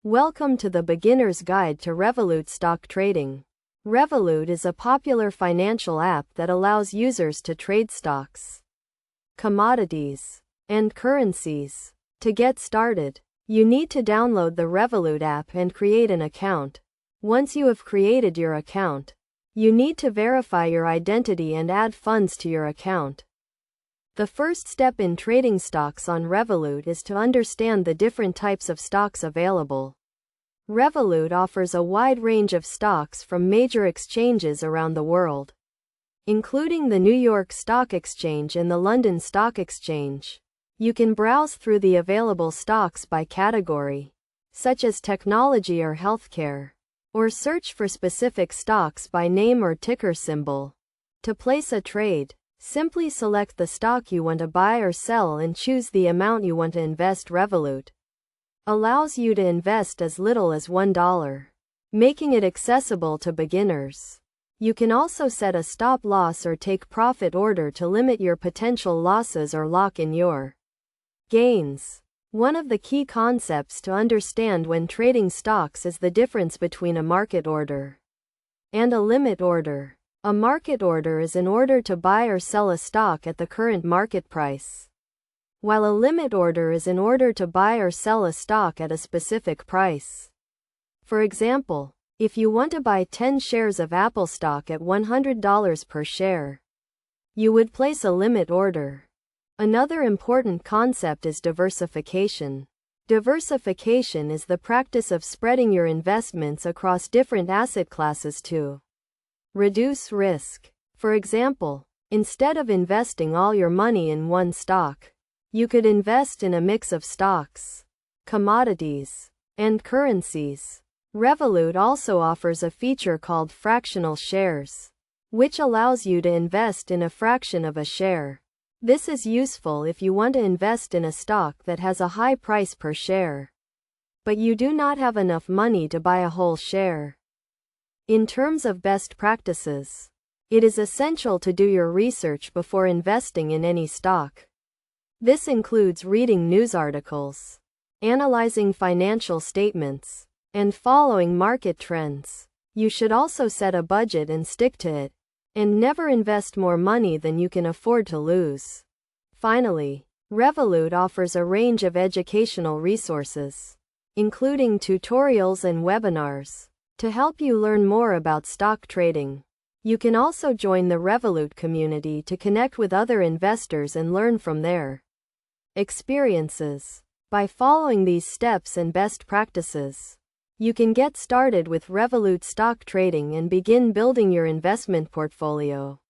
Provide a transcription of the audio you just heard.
Welcome to the Beginner's Guide to Revolut Stock Trading. Revolut is a popular financial app that allows users to trade stocks, commodities, and currencies. To get started, you need to download the Revolut app and create an account. Once you have created your account, you need to verify your identity and add funds to your account. The first step in trading stocks on Revolut is to understand the different types of stocks available. Revolut offers a wide range of stocks from major exchanges around the world, including the New York Stock Exchange and the London Stock Exchange. You can browse through the available stocks by category, such as technology or healthcare, or search for specific stocks by name or ticker symbol. To place a trade, simply select the stock you want to buy or sell and choose the amount you want to invest. Revolut allows you to invest as little as $1, making it accessible to beginners. You can also set a stop loss or take profit order to limit your potential losses or lock in your gains. One of the key concepts to understand when trading stocks is the difference between a market order and a limit order. A market order is an order to buy or sell a stock at the current market price, while a limit order is an order to buy or sell a stock at a specific price. For example, if you want to buy 10 shares of Apple stock at $100 per share, you would place a limit order. Another important concept is diversification. Diversification is the practice of spreading your investments across different asset classes to reduce risk. For example, instead of investing all your money in one stock, you could invest in a mix of stocks, commodities, and currencies. Revolut also offers a feature called fractional shares, which allows you to invest in a fraction of a share. This is useful if you want to invest in a stock that has a high price per share, but you do not have enough money to buy a whole share. In terms of best practices, it is essential to do your research before investing in any stock. This includes reading news articles, analyzing financial statements, and following market trends. You should also set a budget and stick to it, and never invest more money than you can afford to lose. Finally, Revolut offers a range of educational resources, including tutorials and webinars, to help you learn more about stock trading. You can also join the Revolut community to connect with other investors and learn from their experiences. By following these steps and best practices, you can get started with Revolut stock trading and begin building your investment portfolio.